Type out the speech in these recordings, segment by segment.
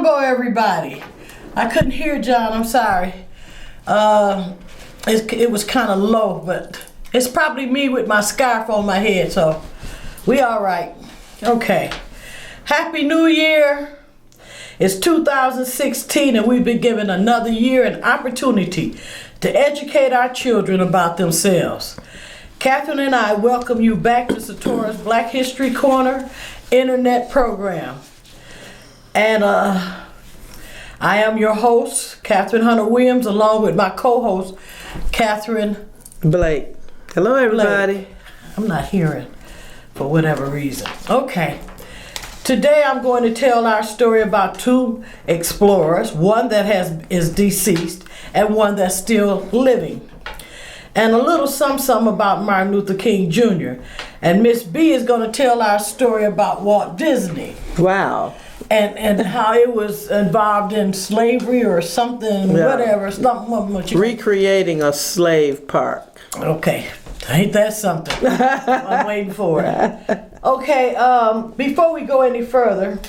Mambo, everybody. I couldn't hear John, I'm sorry. It was kind of low, but it's probably me with my scarf on my head, so we all right. Okay. Happy New Year. It's 2016 and we've been given another year and opportunity to educate our children about themselves. Catherine and I welcome you back to Satora's Black History Corner internet program. And I am your host, Catherine Hunter Williams, along with my co-host, Catherine Blake. Hello, everybody. Blake. I'm not hearing for whatever reason. Okay. Today I'm going to tell our story about two explorers, one that is deceased and one that's still living. And a little something about Martin Luther King Jr. And Miss B is going to tell our story about Walt Disney. Wow. And how it was involved in slavery or something, Yeah. whatever. Something. Recreating a slave park. Okay. Ain't that something? I'm waiting for it. Okay, before we go any further,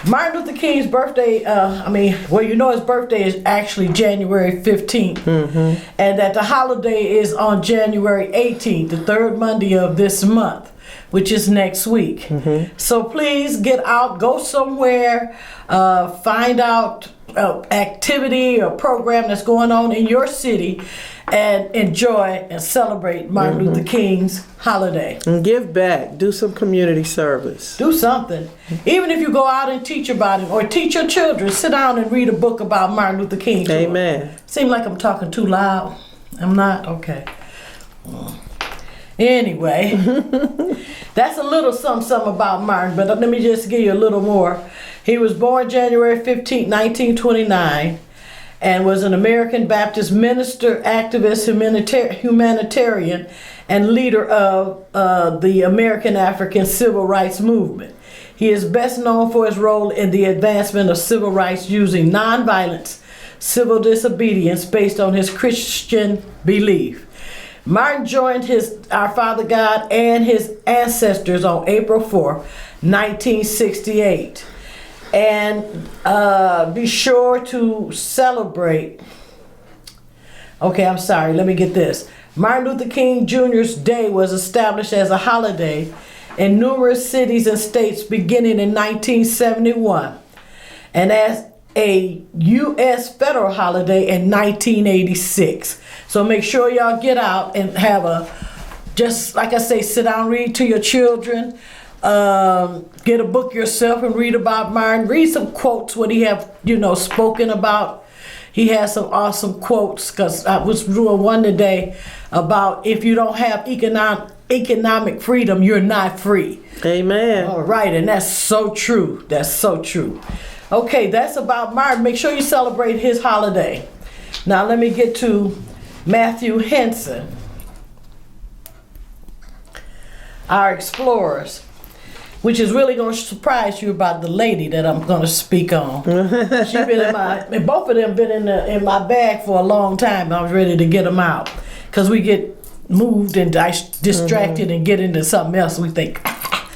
Martin Luther King's birthday, his birthday is actually January 15th. Mm-hmm. And that the holiday is on January 18th, the third Monday of this month, which is next week. Mm-hmm. So please get out, go somewhere, find out activity or program that's going on in your city and enjoy and celebrate Martin Luther King's holiday. And give back. Do some community service. Do something. Even if you go out and teach about it or teach your children, sit down and read a book about Martin Luther King. Amen. Seems like I'm talking too loud. I'm not? Okay. Anyway, that's a little something about Martin, but let me just give you a little more. He was born January 15, 1929, and was an American Baptist minister, activist, humanitarian, and leader of the American African Civil Rights Movement. He is best known for his role in the advancement of civil rights using nonviolence, civil disobedience based on his Christian belief. Martin joined our Father God and his ancestors on April 4, 1968. And be sure to celebrate. Okay, I'm sorry, let me get this. Martin Luther King Jr.'s Day was established as a holiday in numerous cities and states beginning in 1971 and as a U.S. federal holiday in 1986. So make sure y'all get out and have just like I say, sit down, read to your children, get a book yourself and read about Martin. Read some quotes, what he have, spoken about. He has some awesome quotes, because I was doing one today about if you don't have economic freedom, you're not free. Amen. All right, and that's so true. That's so true. Okay, that's about Martin. Make sure you celebrate his holiday. Now let me get to Matthew Henson, our explorers, which is really going to surprise you about the lady that I'm going to speak on. She's been both of them been in my bag for a long time. I was ready to get them out because we get moved and distracted and get into something else. We think,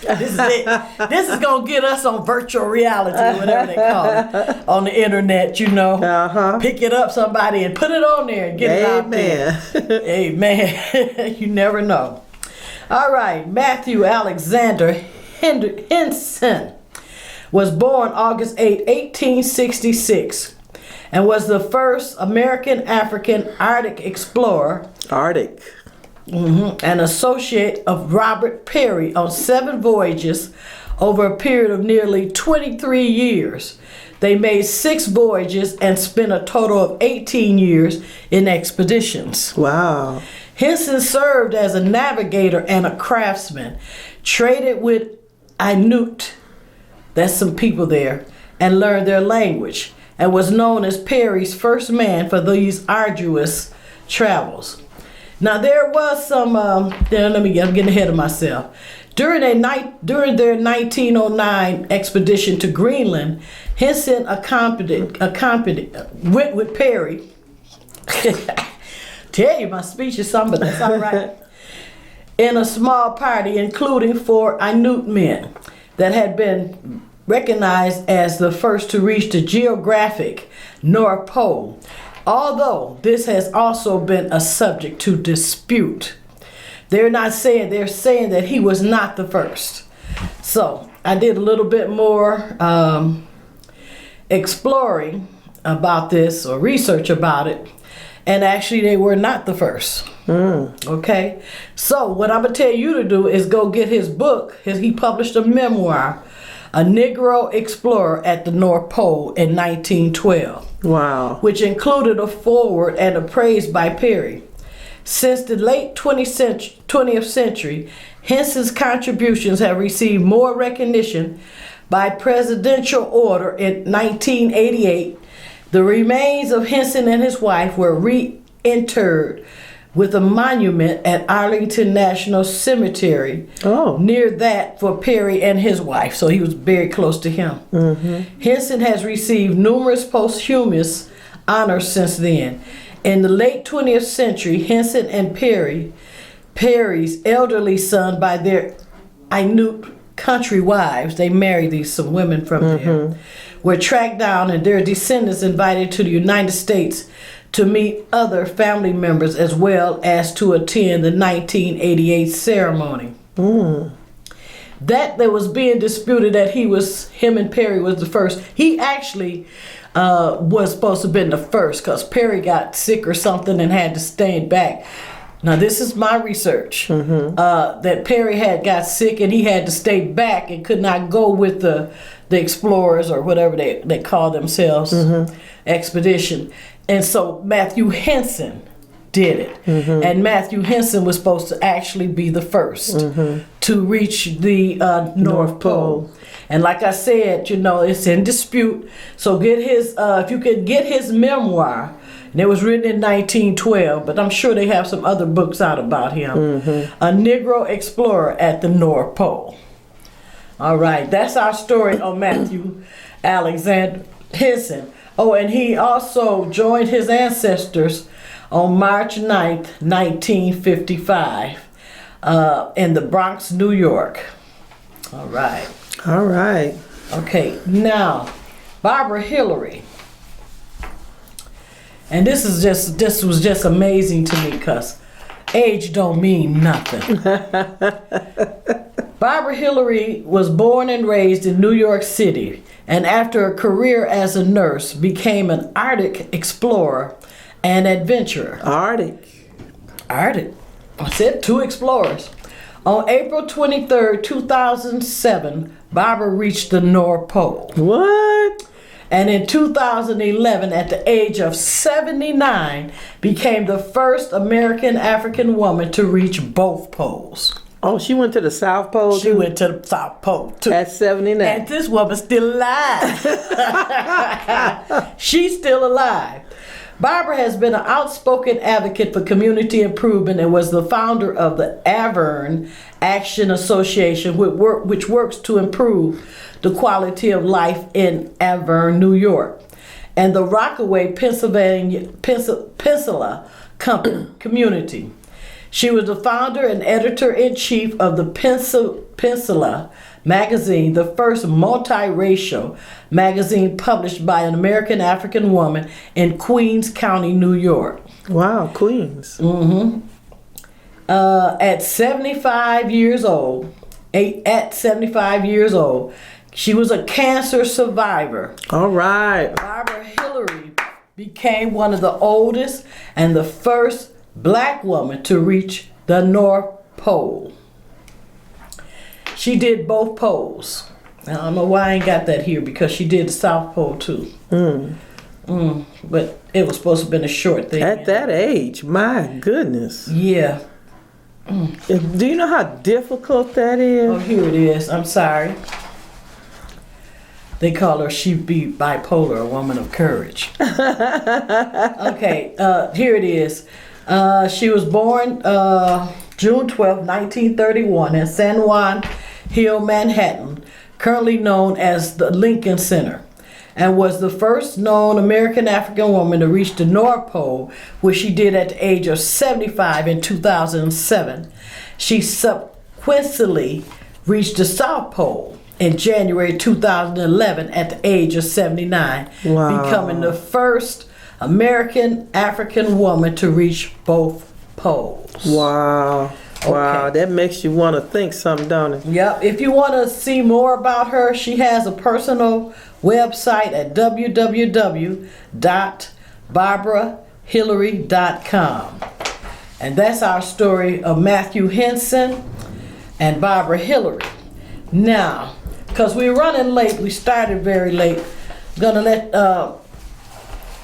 this is it. This is going to get us on virtual reality, whatever they call it, on the internet, Pick it up, somebody, and put it on there and get it out there. Amen. You never know. All right, Matthew Alexander Henson was born August 8, 1866, and was the first American African Arctic explorer. Arctic. An associate of Robert Peary on 7 voyages over a period of nearly 23 years. They made 6 voyages and spent a total of 18 years in expeditions. Wow. Henson served as a navigator and a craftsman, traded with Inuit, that's some people there, and learned their language, and was known as Peary's first man for these arduous travels. Now there was some, I'm getting ahead of myself. During their 1909 expedition to Greenland, Henson went with Peary. Tell you my speech is something, but that's all right. In a small party, including 4 Inuit men that had been recognized as the first to reach the geographic North Pole, although this has also been a subject to dispute. They're saying that he was not the first. So I did a little bit more exploring about this, or research about it, and actually they were not the first. Okay, so what I'm gonna tell you to do is go get his book. He published a memoir, A Negro Explorer at the North Pole in 1912. Wow. Which included a foreword and a praise by Perry. Since the late 20th century, Henson's contributions have received more recognition. By presidential order in 1988, the remains of Henson and his wife were reinterred with a monument at Arlington National Cemetery near that for Perry and his wife. So he was very close to him. Henson has received numerous posthumous honors since then. In the late 20th century, Henson and Perry's elderly son, by their Inuit country wives, they married some women from there, were tracked down and their descendants invited to the United States to meet other family members as well as to attend the 1988 ceremony. That there was being disputed that him and Perry was the first. He actually was supposed to have been the first because Perry got sick or something and had to stay back. Now this is my research, that Perry got sick and he had to stay back and could not go with the explorers or whatever they call themselves, expedition. And so Matthew Henson did it. And Matthew Henson was supposed to actually be the first to reach the North Pole. And like I said, it's in dispute. So get his, if you could get his memoir, and it was written in 1912, but I'm sure they have some other books out about him. A Negro Explorer at the North Pole. All right, that's our story on Matthew Alexander Henson. Oh, and he also joined his ancestors on March 9th, 1955, in the Bronx, New York. All right. All right. Okay, now, Barbara Hillary. And this was just amazing to me because age don't mean nothing. Barbara Hillary was born and raised in New York City, and after a career as a nurse, became an Arctic explorer and adventurer. Arctic. I said 2 explorers. On April 23rd, 2007, Barbara reached the North Pole. What? And in 2011, at the age of 79, became the first American African woman to reach both poles. Oh, she went to the South Pole too? She went to the South Pole too. At 79. And this woman's still alive. She's still alive. Barbara has been an outspoken advocate for community improvement and was the founder of the Avern Action Association, which works to improve the quality of life in Avern, New York, and the Rockaway, Peninsula community. She was the founder and editor-in-chief of the Peninsula magazine, the first multiracial magazine published by an American African woman in Queens County, New York. Wow, Queens. At 75 years old, she was a cancer survivor. All right. Barbara Hillary became one of the oldest and the first Black woman to reach the North Pole. She did both poles. I don't know why I ain't got that here because she did the South Pole too. But it was supposed to have been a short thing. At that age, my goodness. Yeah. Do you know how difficult that is? Oh, here it is. I'm sorry. They call her she be bipolar, a woman of courage. Okay, here it is. She was born June 12, 1931 in San Juan Hill, Manhattan, currently known as the Lincoln Center, and was the first known American African woman to reach the North Pole, which she did at the age of 75 in 2007. She subsequently reached the South Pole in January 2011 at the age of 79, Wow. becoming the first American African woman to reach both poles. Wow. Wow, Okay. that makes you want to think something, don't it? Yep. If you want to see more about her, she has a personal website at www.barbarahillary.com. And that's our story of Matthew Henson and Barbara Hillary. Now, because we're running late, we started very late. I'm going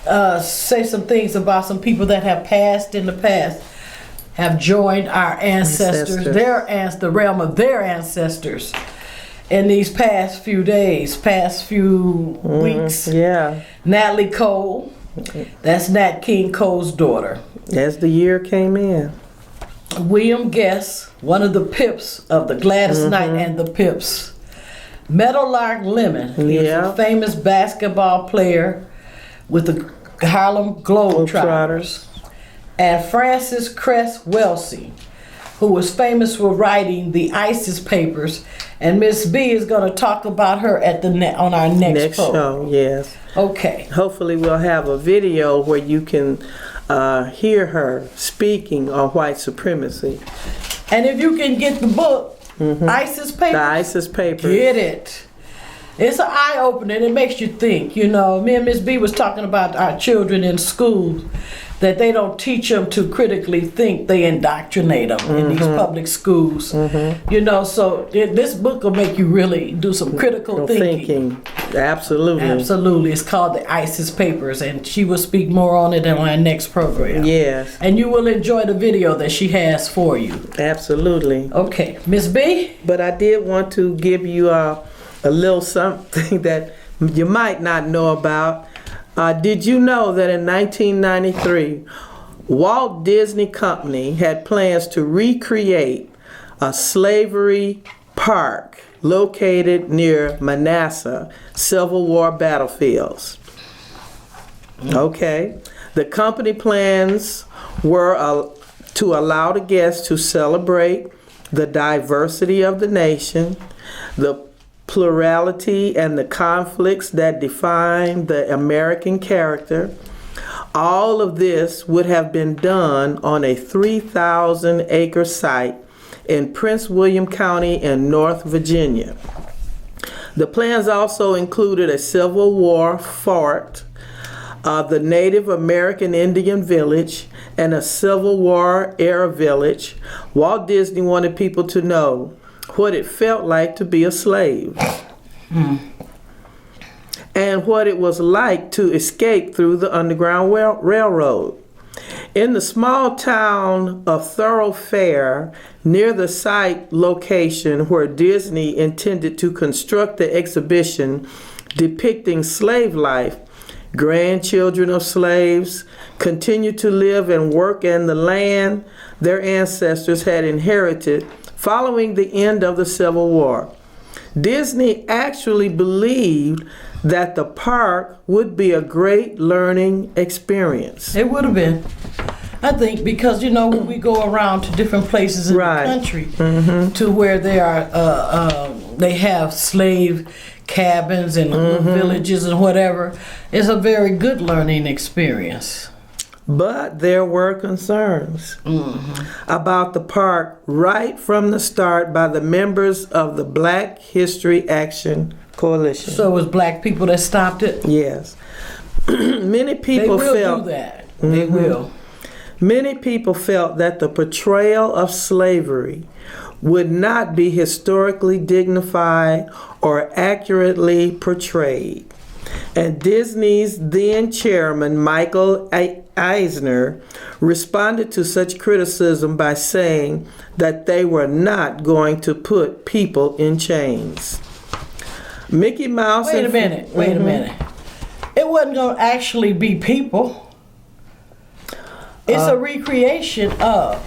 to say some things about some people that have passed in the past, have joined our ancestors. The realm of their ancestors in these past few days, past few weeks. Yeah. Natalie Cole, that's Nat King Cole's daughter. As the year came in. William Guest, one of the Pips of the Gladys Knight and the Pips. Meadowlark Lemon, he was a famous basketball player with the Harlem Globetrotters. And Frances Cress Welshing, who was famous for writing the ISIS papers. And Miss B is going to talk about her at the on our next show. Yes. Okay. Hopefully we'll have a video where you can hear her speaking on white supremacy. And if you can get the book, ISIS papers. The ISIS papers. Get it. It's an eye-opener. It makes you think. You know, me and Miss B was talking about our children in school, that they don't teach them to critically think. They indoctrinate them in these public schools. You know, so this book will make you really do some critical thinking. Absolutely. Absolutely. It's called the ISIS Papers, and she will speak more on it in our next program. Yes. And you will enjoy the video that she has for you. Absolutely. Okay. Miss B? But I did want to give you a little something that you might not know about. Did you know that in 1993, Walt Disney Company had plans to recreate a slavery park located near Manassas Civil War battlefields? Okay. The company plans were to allow the guests to celebrate the diversity of the nation, the plurality and the conflicts that define the American character. All of this would have been done on a 3,000-acre site in Prince William County in North Virginia. The plans also included a Civil War fort, the Native American Indian village, and a Civil War era village. Walt Disney wanted people to know what it felt like to be a slave and what it was like to escape through the Underground Railroad. In the small town of Thoroughfare, near the site location where Disney intended to construct the exhibition depicting slave life, grandchildren of slaves continued to live and work in the land their ancestors had inherited following the end of the Civil War. Disney actually believed that the park would be a great learning experience. It would have been. I think because, you know, when we go around to different places in the country to where they have slave cabins and villages and whatever, it's a very good learning experience. But there were concerns about the park right from the start by the members of the Black History Action Coalition. So it was black people that stopped it? Yes. Many people they will felt do that. They will. Many people felt that the portrayal of slavery would not be historically dignified or accurately portrayed. And Disney's then chairman, Michael Eisner, responded to such criticism by saying that they were not going to put people in chains. Mickey Mouse. Wait a minute. It wasn't going to actually be people. It's a recreation of.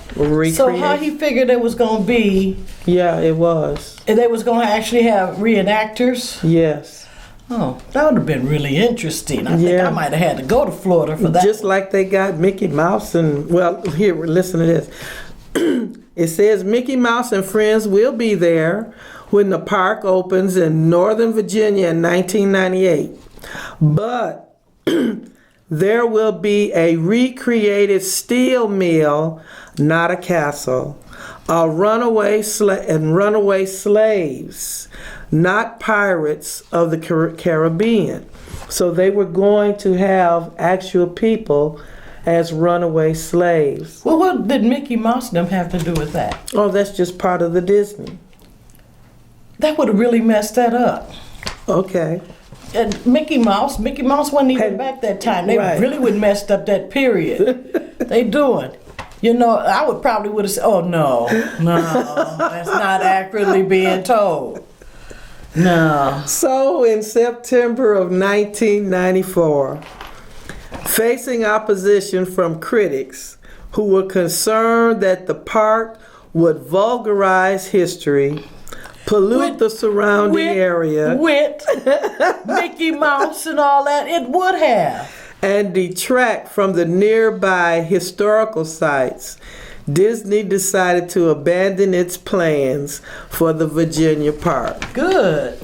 So how he figured it was going to be? Yeah, it was. And they was going to actually have reenactors? Yes. Oh, that would have been really interesting. I think I might have had to go to Florida for that. Just like they got Mickey Mouse and, well, here, listen to this. It says Mickey Mouse and friends will be there when the park opens in Northern Virginia in 1998. But there will be a recreated steel mill, not a castle. Runaway slaves, not pirates of the Caribbean. So they were going to have actual people as runaway slaves. Well, what did Mickey Mouse and them have to do with that? Oh, that's just part of the Disney. That would have really messed that up. Okay. And Mickey Mouse wasn't even back that time. They really would messed up that period. They doing. You know, I would have said, oh no, that's not accurately being told. No. So in September of 1994, facing opposition from critics who were concerned that the park would vulgarize history, pollute the surrounding area, with Mickey Mouse and all that, it would have. And detract from the nearby historical sites, Disney decided to abandon its plans for the Virginia park. Good.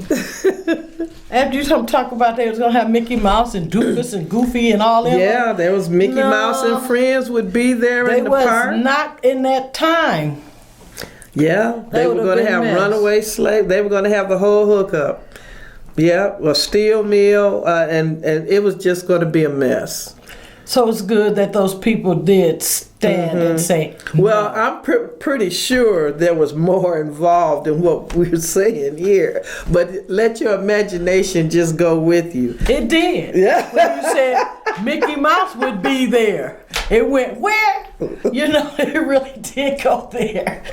After you talk about they was going to have Mickey Mouse and Doofus and Goofy and all that. Yeah, there was Mickey Mouse and friends would be there in the park. They was not in that time. Yeah, they were going to have runaway slaves. They were going to have the whole hookup. Yeah, a steel mill, and it was just going to be a mess. So it's good that those people did stand and say, well, I'm pretty sure there was more involved in what we're saying here. But let your imagination just go with you. It did. Yeah. When you said Mickey Mouse would be there, it went where? You know, it really did go there.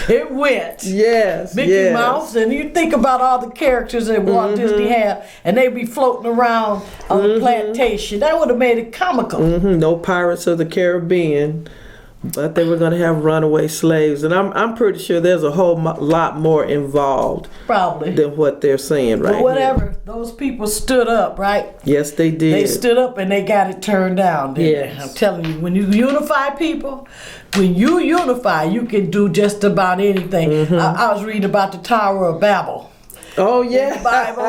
It went. Yes. Mickey Mouse, and you think about all the characters that Walt Disney had, and they'd be floating around on the plantation. That would have made it comical. No Pirates of the Caribbean, but they were going to have runaway slaves, and I'm pretty sure there's a whole lot more involved, probably, than what they're saying right now. But whatever, those people stood up, right? Yes, they did. They stood up and they got it turned down. Yes. I'm telling you, when you unify people, you can do just about anything. I was reading about the Tower of Babel. Oh yeah, in the Bible,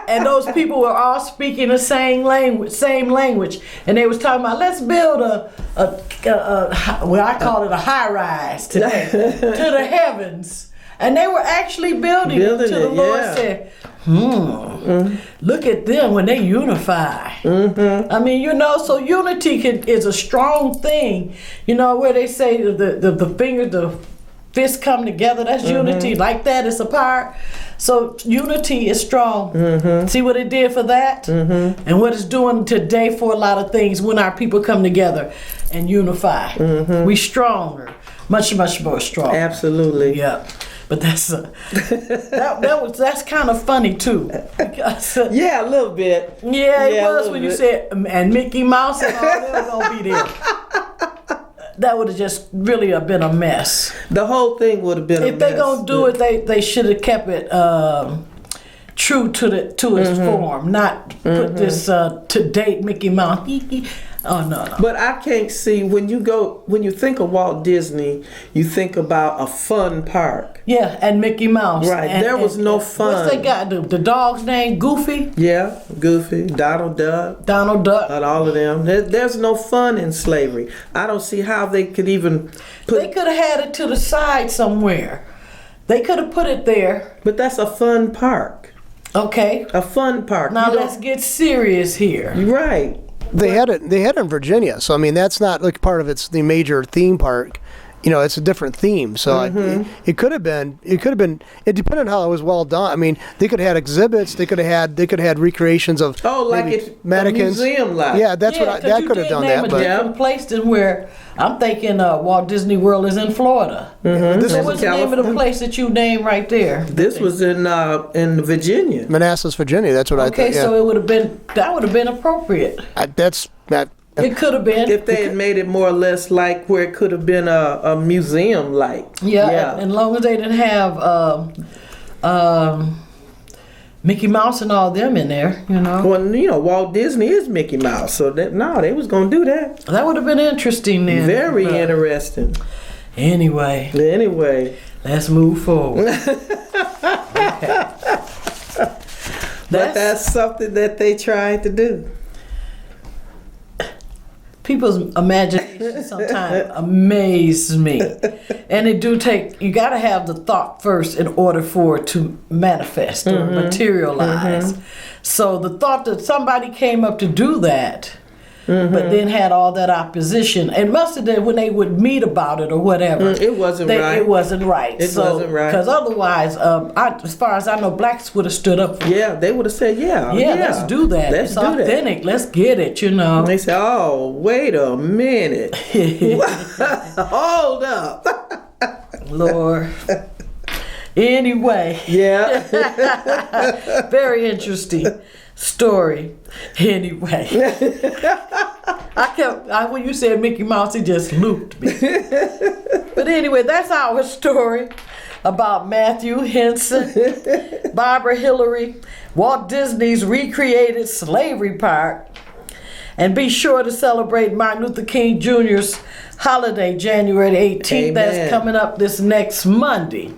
and those people were all speaking the same language, and they was talking about let's build a I call it a high rise today to the heavens, and they were actually building it till the Lord said, look at them when they unify. I mean, you know, so unity is a strong thing. You know where they say the fists come together. That's unity. Like that, it's a power. So unity is strong. See what it did for that? And what it's doing today for a lot of things when our people come together and unify. We stronger. Much more strong. Absolutely. Yeah. But that's that's kind of funny too. Because, yeah, a little bit. Yeah, it was when you said, and Mickey Mouse and all them were going to be there. That would have just really been a mess. The whole thing would have been a mess. If they're going to do it, they should have kept it true to its form, not put this to date Mickey Mouse. Oh no. But I can't see when you think of Walt Disney, you think about a fun park. Yeah, and Mickey Mouse. Right. There was no fun. What's they got? The dog's name? Goofy? Yeah, Goofy, Donald Duck. And all of them. There's no fun in slavery. I don't see how they could even put. They could have had it to the side somewhere. They could have put it there. But that's a fun park. Okay. A fun park. Now let's get serious here. Right. They had it in Virginia, so I mean that's not like part of the major theme park. You know, it's a different theme. So it could have been. It depended on how it was well done. I mean, they could have had exhibits. They could have had recreations of mannequins. A museum like. Yeah, that could have done that. But different place than where I'm thinking Walt Disney World is in Florida. So what's the name of the place that you named right there? This was in Virginia. Manassas, Virginia. That's what I thought. Okay, so it would have been appropriate. It could have been. If they had made it more or less like where it could have been a museum like. Yeah. And as long as they didn't have Mickey Mouse and all them in there, you know. Well, you know, Walt Disney is Mickey Mouse, so they was going to do that. That would have been interesting then. Very interesting. Anyway. Let's move forward. Okay. But that's something that they tried to do. People's imagination sometimes amazes me. And it do take, you got to have the thought first in order for it to manifest or materialize. So the thought that somebody came up to do that, but then had all that opposition, and must have been when they would meet about it or whatever. It wasn't right. It wasn't right. It wasn't right. Because otherwise, as far as I know, blacks would have stood up for it. Yeah, they would have said, yeah, let's do that. Let's it's do authentic. that. Let's get it, And they said, oh, wait a minute. Hold up. Lord. Anyway. Yeah. Very interesting story. Anyway. When you said Mickey Mouse, it just looped me. But anyway, that's our story about Matthew Henson, Barbara Hillary, Walt Disney's recreated slavery park. And be sure to celebrate Martin Luther King Jr.'s holiday, January 18th. Amen. That's coming up this next Monday.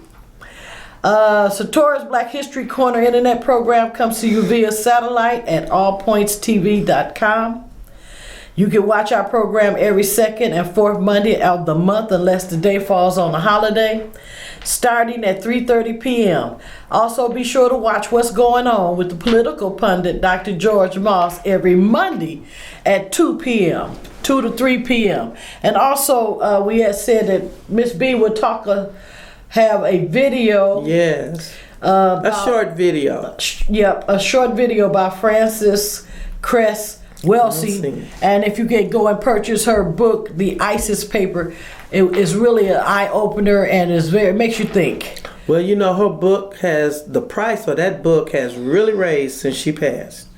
Satora's Black History Corner internet program comes to you via satellite at allpointstv.com. You can watch our program every second and fourth Monday of the month unless the day falls on a holiday, starting at 3:30 p.m. Also, be sure to watch What's Going On with the political pundit Dr. George Moss every Monday at 2 p.m., 2 to 3 p.m. And also, we had said that Miss B would have a video. Yes. A short video. A short video by Frances Cress Welshing. And if you can go and purchase her book, The ISIS Paper, it is really an eye-opener and it makes you think. Well, her book the price for that book has really raised since she passed.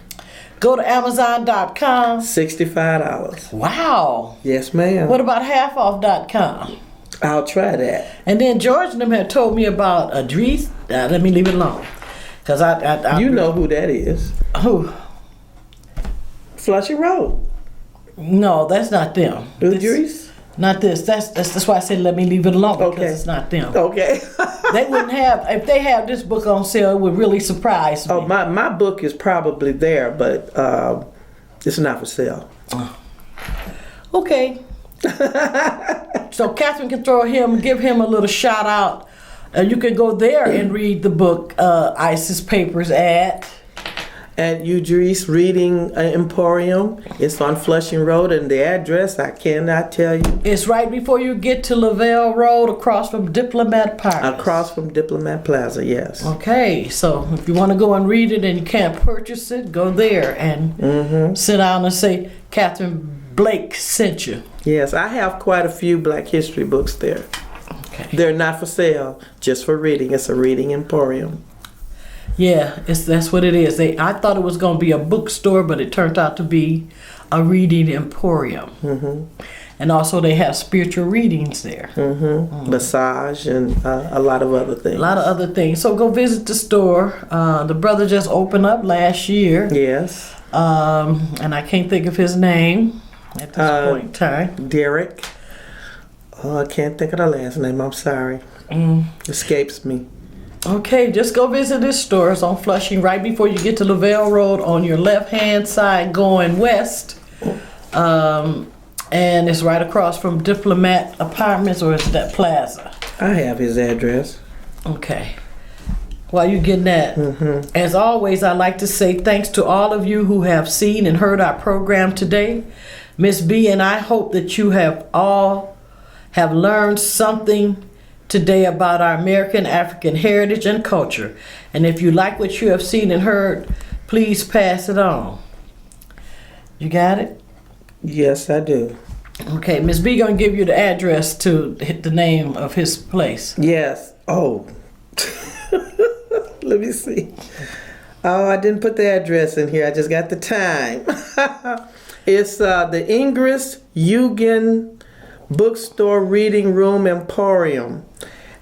Go to Amazon.com. $65. Wow. Yes, ma'am. What about halfoff.com? I'll try that. And then George and them had told me about Idris. Let me leave it alone. Because I you know who that is. Who? Flushing Road. No, that's not them. Idris? Not this. That's why I said let me leave it alone. Because it's not them. Okay. They wouldn't have, if they have this book on sale, it would really surprise me. Oh, my book is probably there, but it's not for sale. Okay. So Catherine can give him a little shout out. You can go there and read the book ISIS Papers at Idris Reading Emporium. It's on Flushing Road, and the address I cannot tell you. It's right before you get to Lavelle Road, across from Diplomat Plaza. Across from Diplomat Plaza, yes. Okay, so if you want to go and read it and you can't purchase it, go there and sit down and say Catherine Blake sent you. Yes, I have quite a few Black history books there. Okay. They're not for sale, just for reading. It's a reading emporium. Yeah, that's what it is. I thought it was going to be a bookstore, but it turned out to be a reading emporium. And also they have spiritual readings there. Massage and a lot of other things. So go visit the store. The brother just opened up last year. Yes. And I can't think of his name at this point in time. Derek. I can't think of the last name. I'm sorry. Escapes me. Okay, just go visit this store. It's on Flushing right before you get to Lavelle Road on your left-hand side going west. And it's right across from Diplomat Apartments, or is that Plaza? I have his address. Okay. While you're getting that, as always, I'd like to say thanks to all of you who have seen and heard our program today. Miss B and I hope that you have learned something today about our American African heritage and culture. And if you like what you have seen and heard, please pass it on. You got it? Yes, I do. Okay, Miss B gonna give you the address to hit the name of his place. Yes. Oh. Let me see. Oh, I didn't put the address in here. I just got the time. It's the Ingress Eugen Bookstore Reading Room Emporium.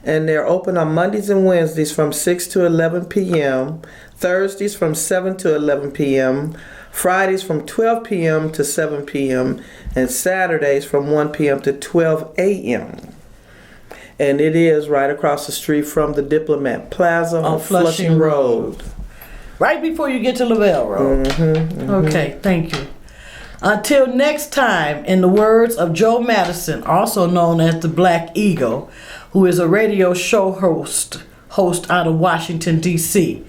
And they're open on Mondays and Wednesdays from 6 to 11 p.m., Thursdays from 7 to 11 p.m., Fridays from 12 p.m. to 7 p.m., and Saturdays from 1 p.m. to 12 a.m. And it is right across the street from the Diplomat Plaza on Flushing Flushing Road. Right before you get to Lavelle Road. Okay, thank you. Until next time, in the words of Joe Madison, also known as the Black Eagle, who is a radio show host out of Washington, D.C.,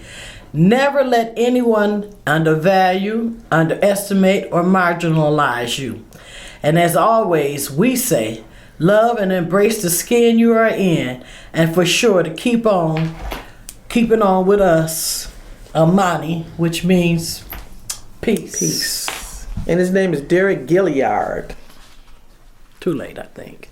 never let anyone undervalue, underestimate, or marginalize you. And as always, we say, love and embrace the skin you are in, and for sure to keeping on with us, Amani, which means peace. Peace. And his name is Derek Gilliard. Too late, I think.